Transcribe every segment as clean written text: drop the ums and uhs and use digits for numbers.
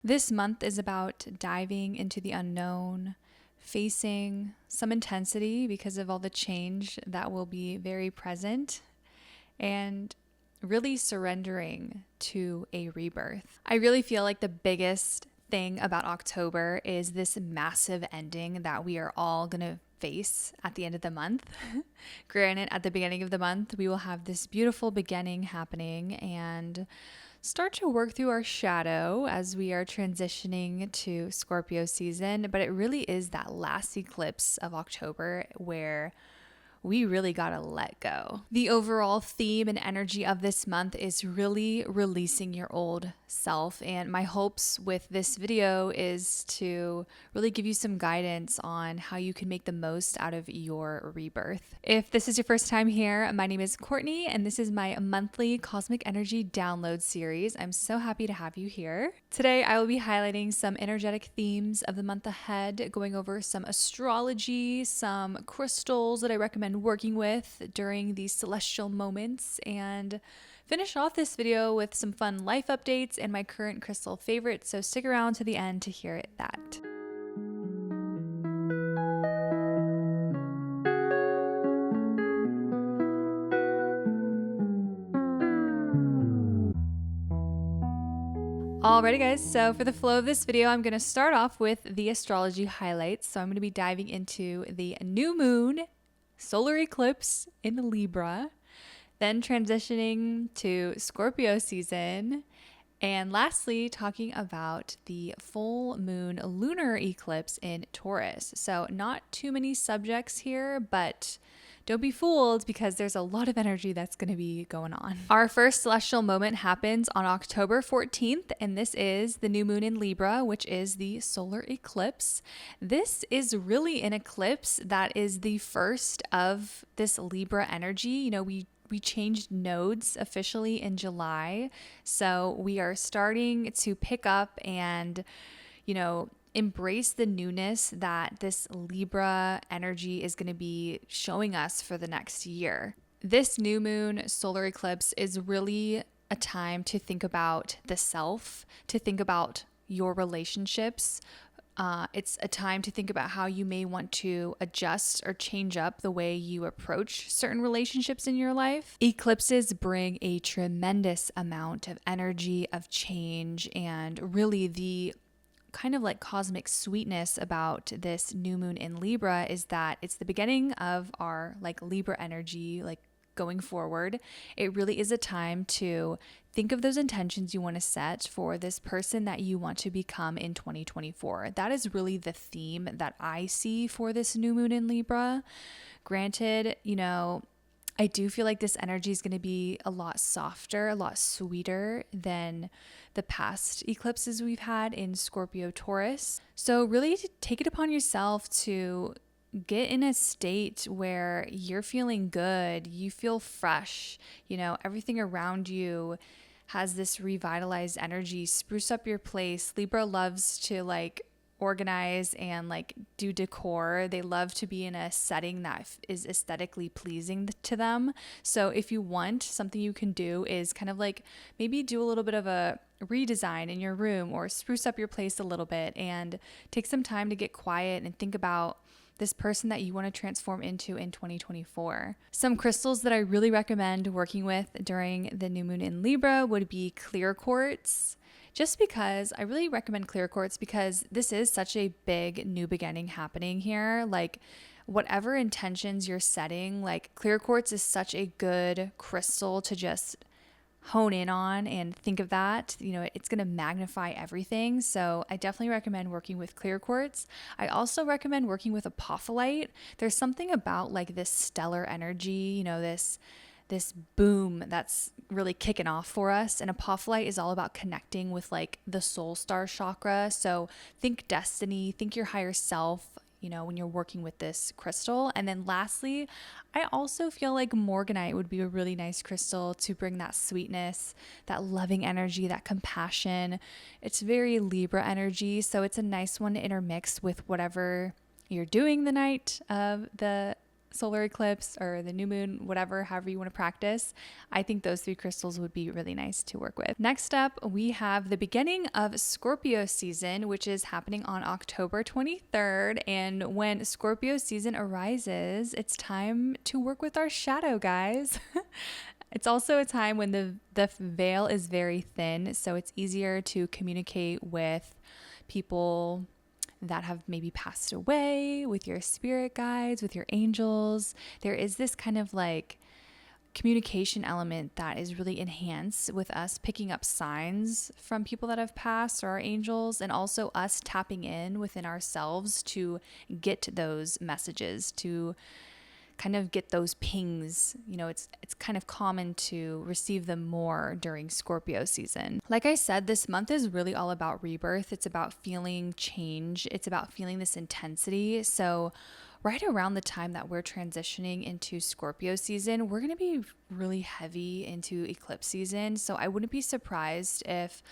This month is about diving into the unknown, facing some intensity because of all the change that will be very present, and really surrendering to a rebirth. I really feel like the biggest thing about October is this massive ending that we are all going to face at the end of the month. Granted, at the beginning of the month, we will have this beautiful beginning happening and start to work through our shadow as we are transitioning to Scorpio season. But it really is that last eclipse of October where we really gotta let go. The overall theme and energy of this month is really releasing your old self. And my hopes with this video is to really give you some guidance on how you can make the most out of your rebirth. If this is your first time here, my name is Courtney, and this is my monthly Cosmic Energy Download series. I'm so happy to have you here. Today, I will be highlighting some energetic themes of the month ahead, going over some astrology, some crystals that I recommend working with during these celestial moments, and finish off this video with some fun life updates and my current crystal favorites, so stick around to the end to hear that. Alrighty guys, so for the flow of this video, I'm going to start off with the astrology highlights. So I'm going to be diving into the new moon solar eclipse in Libra, then transitioning to Scorpio season, and lastly talking about the full moon lunar eclipse in Taurus. So not too many subjects here, but don't be fooled because there's a lot of energy that's going to be going on. Our first celestial moment happens on October 14th, and this is the new moon in Libra, which is the solar eclipse. This is really an eclipse that is the first of this Libra energy. You know, we changed nodes officially in July, so we are starting to pick up and, embrace the newness that this Libra energy is going to be showing us for the next year. This new moon solar eclipse is really a time to think about the self, to think about your relationships. It's a time to think about how you may want to adjust or change up the way you approach certain relationships in your life. Eclipses bring a tremendous amount of energy, of change, and really the kind of like cosmic sweetness about this new moon in Libra is that it's the beginning of our like Libra energy, like going forward. It really is a time to think of those intentions you want to set for this person that you want to become in 2024. That is really the theme that I see for this new moon in Libra. Granted, I do feel like this energy is going to be a lot softer, a lot sweeter than the past eclipses we've had in Scorpio Taurus. So really take it upon yourself to get in a state where you're feeling good, you feel fresh, everything around you has this revitalized energy. Spruce up your place. Libra loves to organize and do decor. They love to be in a setting that is aesthetically pleasing to them. So if you want, something you can do is kind of maybe do a little bit of a redesign in your room or spruce up your place a little bit and take some time to get quiet and think about this person that you want to transform into in 2024. Some crystals that I really recommend working with during the new moon in Libra would be clear quartz. Just because I really recommend clear quartz because this is such a big new beginning happening here. Whatever intentions you're setting, clear quartz is such a good crystal to just hone in on and think of that. It's going to magnify everything. So I definitely recommend working with clear quartz. I also recommend working with apophyllite. There's something about this stellar energy, this boom that's really kicking off for us. And apophyllite is all about connecting with the soul star chakra. So think destiny, think your higher self, when you're working with this crystal. And then lastly, I also feel like morganite would be a really nice crystal to bring that sweetness, that loving energy, that compassion. It's very Libra energy. So it's a nice one to intermix with whatever you're doing the night of the solar eclipse or the new moon, whatever, however you want to practice, I think those 3 crystals would be really nice to work with. Next up, we have the beginning of Scorpio season, which is happening on October 23rd. And when Scorpio season arises, it's time to work with our shadow, guys. It's also a time when the veil is very thin, so it's easier to communicate with people that have maybe passed away, with your spirit guides, with your angels. There is this kind of like communication element that is really enhanced with us picking up signs from people that have passed or our angels, and also us tapping in within ourselves to get those messages, to kind of get those pings. You know, it's kind of common to receive them more during Scorpio season. Like I said, this month is really all about rebirth. It's about feeling change. It's about feeling this intensity. So right around the time that we're transitioning into Scorpio season, we're going to be really heavy into eclipse season. So I wouldn't be surprised if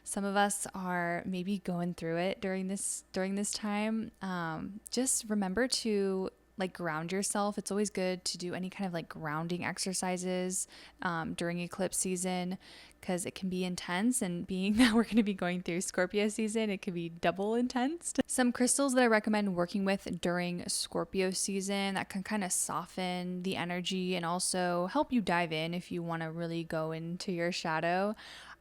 some of us are maybe going through it during this time. Just remember to like ground yourself. It's always good to do any kind of like grounding exercises during eclipse season, because it can be intense, and being that we're going to be going through Scorpio season, it can be double intense. Some crystals that I recommend working with during Scorpio season that can kind of soften the energy and also help you dive in if you want to really go into your shadow.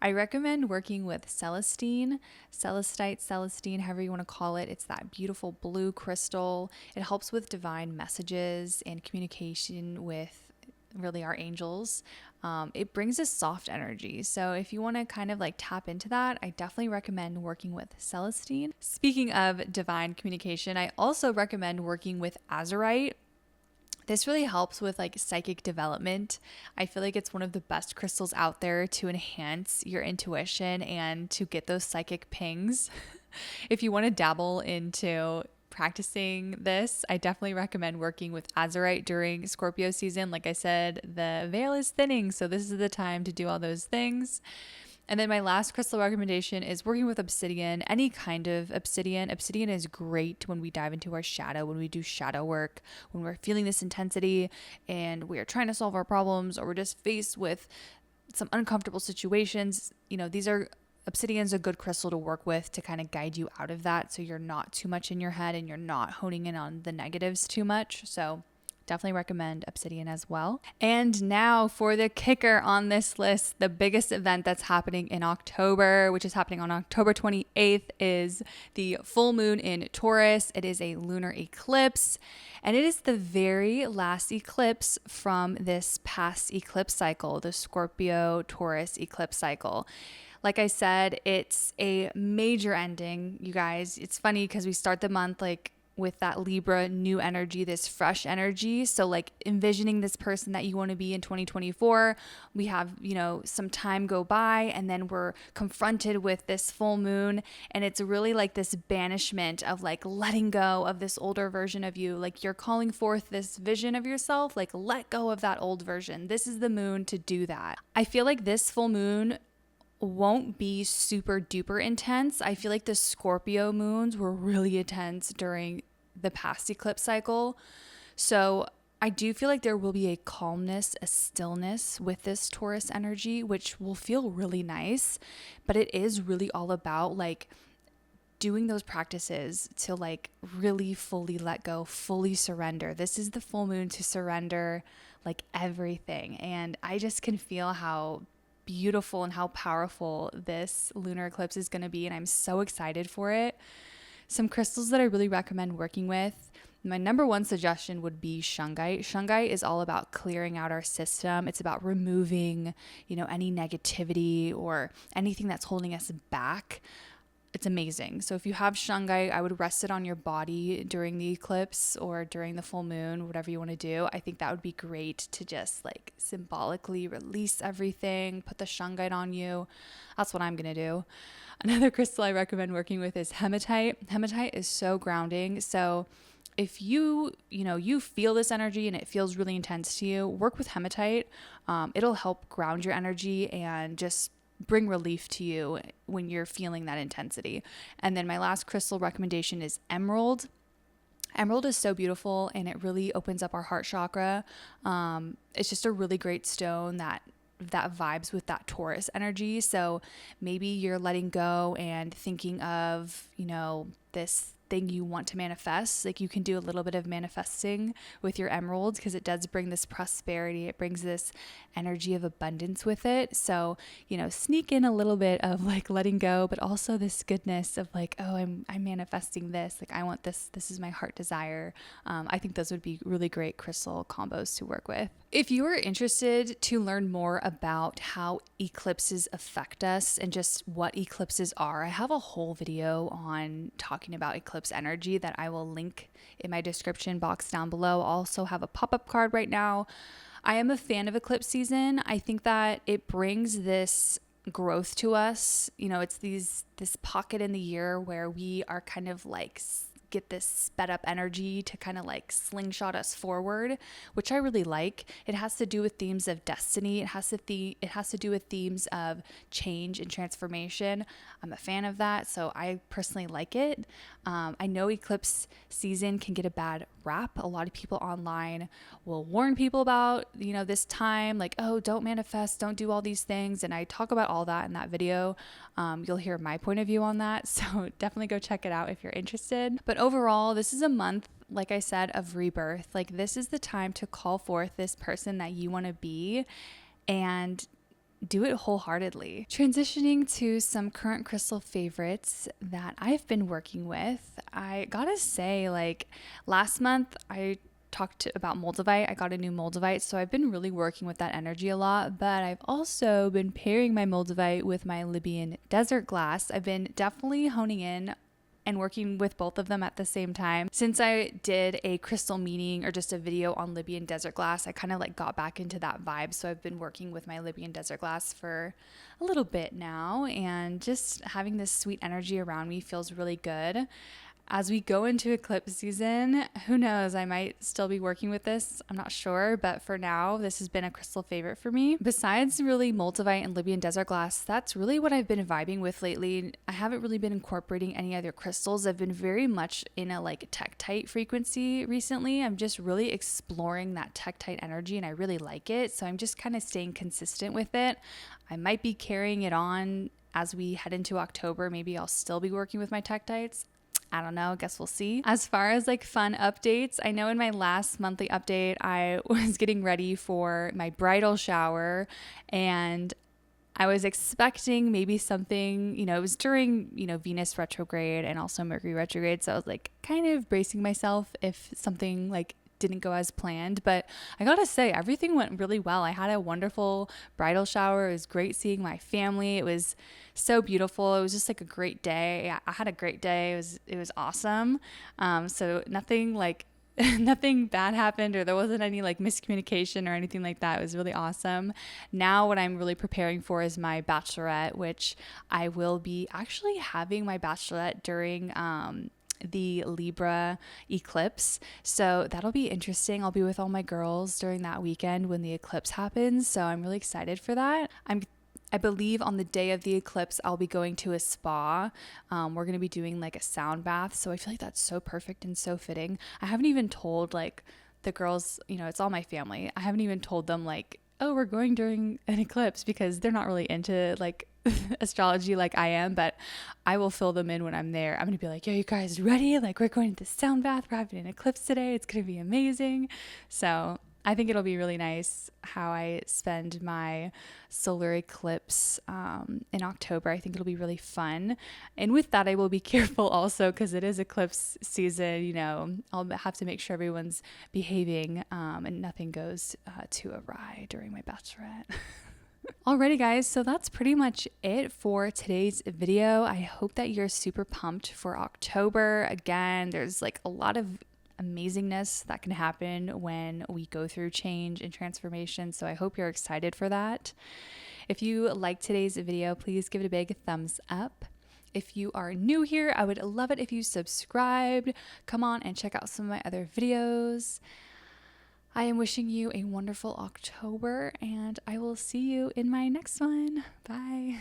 I recommend working with celestine, however you want to call it. It's that beautiful blue crystal. It helps with divine messages and communication with really our angels. It brings a soft energy. So if you want to kind of like tap into that, I definitely recommend working with celestine. Speaking of divine communication, I also recommend working with azurite. This really helps with like psychic development. I feel like it's one of the best crystals out there to enhance your intuition and to get those psychic pings. If you want to dabble into practicing this, I definitely recommend working with azurite during Scorpio season. Like I said, the veil is thinning, so this is the time to do all those things. And then my last crystal recommendation is working with obsidian, any kind of obsidian. Obsidian is great when we dive into our shadow, when we do shadow work, when we're feeling this intensity and we are trying to solve our problems, or we're just faced with some uncomfortable situations. You know, obsidian's a good crystal to work with to kind of guide you out of that, so you're not too much in your head and you're not honing in on the negatives too much. So definitely recommend obsidian as well. And now for the kicker on this list, the biggest event that's happening in October, which is happening on October 28th, is the full moon in Taurus. It is a lunar eclipse, and it is the very last eclipse from this past eclipse cycle, the Scorpio-Taurus eclipse cycle. Like I said, it's a major ending, you guys. It's funny because we start the month like with that Libra new energy, this fresh energy. So like envisioning this person that you want to be in 2024, we have, some time go by, and then we're confronted with this full moon, and it's really like this banishment of like letting go of this older version of you. Like you're calling forth this vision of yourself, like let go of that old version. This is the moon to do that. I feel like this full moon won't be super duper intense. I feel like the Scorpio moons were really intense during the past eclipse cycle. So I do feel like there will be a calmness, a stillness with this Taurus energy, which will feel really nice. But it is really all about like doing those practices to like really fully let go, fully surrender. This is the full moon to surrender like everything. And I just can feel how beautiful and how powerful this lunar eclipse is going to be, and I'm so excited for it. Some crystals that I really recommend working with, my number one suggestion would be shungite. Shungite is all about clearing out our system. It's about removing, any negativity or anything that's holding us back. It's amazing. So if you have shungite, I would rest it on your body during the eclipse or during the full moon, whatever you want to do. I think that would be great to just like symbolically release everything, put the shungite on you. That's what I'm going to do. Another crystal I recommend working with is hematite. Hematite is so grounding. So if you feel this energy and it feels really intense to you, work with hematite. It'll help ground your energy and just bring relief to you when you're feeling that intensity. And then my last crystal recommendation is emerald. Emerald is so beautiful and it really opens up our heart chakra. It's just a really great stone that vibes with that Taurus energy. So maybe you're letting go and thinking of, this thing you want to manifest. Like you can do a little bit of manifesting with your emeralds because it does bring this prosperity. It brings this energy of abundance with it. So, sneak in a little bit of like letting go, but also this goodness of like, oh, I'm manifesting this. Like I want this. This is my heart desire. I think those would be really great crystal combos to work with. If you are interested to learn more about how eclipses affect us and just what eclipses are, I have a whole video on talking about eclipse energy that I will link in my description box down below. I'll also have a pop-up card right now. I am a fan of eclipse season. I think that it brings this growth to us. It's this pocket in the year where we are kind of like get this sped up energy to kind of like slingshot us forward, which I really like. It has to do with themes of destiny. It has to do with themes of change and transformation. I'm a fan of that, so I personally like it. I know eclipse season can get a bad rap. A lot of people online will warn people about, this time, like, oh, don't manifest, don't do all these things. And I talk about all that in that video. You'll hear my point of view on that. So definitely go check it out if you're interested. But overall, this is a month, like I said, of rebirth. Like this is the time to call forth this person that you want to be and do it wholeheartedly. Transitioning to some current crystal favorites that I've been working with, I gotta say, like last month I talked about moldavite. I got a new moldavite, so I've been really working with that energy a lot, but I've also been pairing my moldavite with my Libyan desert glass. I've been definitely honing in and working with both of them at the same time. Since I did a crystal meeting or just a video on Libyan desert glass, I kind of like got back into that vibe. So I've been working with my Libyan desert glass for a little bit now, and just having this sweet energy around me feels really good. As we go into eclipse season, who knows, I might still be working with this. I'm not sure, but for now, this has been a crystal favorite for me. Besides really moldavite and Libyan desert glass, that's really what I've been vibing with lately. I haven't really been incorporating any other crystals. I've been very much in a like tektite frequency recently. I'm just really exploring that tektite energy and I really like it. So I'm just kind of staying consistent with it. I might be carrying it on as we head into October. Maybe I'll still be working with my tektites. I don't know, I guess we'll see. As far as like fun updates, I know in my last monthly update, I was getting ready for my bridal shower and I was expecting maybe something, it was during, Venus retrograde and also Mercury retrograde. So I was like kind of bracing myself if something like didn't go as planned, but I gotta say everything went really well. I had a wonderful bridal shower. It was great seeing my family. It was so beautiful. It was just like a great day. I had a great day. It was awesome. So nothing like nothing bad happened or there wasn't any like miscommunication or anything like that. It was really awesome. Now what I'm really preparing for is my bachelorette, which I will be actually having my bachelorette during the Libra eclipse. So that'll be interesting. I'll be with all my girls during that weekend when the eclipse happens. So I'm really excited for that. I believe on the day of the eclipse, I'll be going to a spa. We're going to be doing like a sound bath. So I feel like that's so perfect and so fitting. I haven't even told like the girls, it's all my family. I haven't even told them like, oh, we're going during an eclipse because they're not really into like astrology like I am, but I will fill them in when I'm there. I'm going to be like, yo, you guys ready? Like we're going to the sound bath. We're having an eclipse today. It's going to be amazing. So I think it'll be really nice how I spend my solar eclipse in October. I think it'll be really fun. And with that, I will be careful also because it is eclipse season. I'll have to make sure everyone's behaving and nothing goes too awry during my bachelorette. Alrighty guys, so that's pretty much it for today's video. I hope that you're super pumped for October. Again, there's like a lot of amazingness that can happen when we go through change and transformation. So I hope you're excited for that. If you liked today's video, please give it a big thumbs up. If you are new here, I would love it if you subscribed. Come on and check out some of my other videos. I am wishing you a wonderful October and I will see you in my next one. Bye.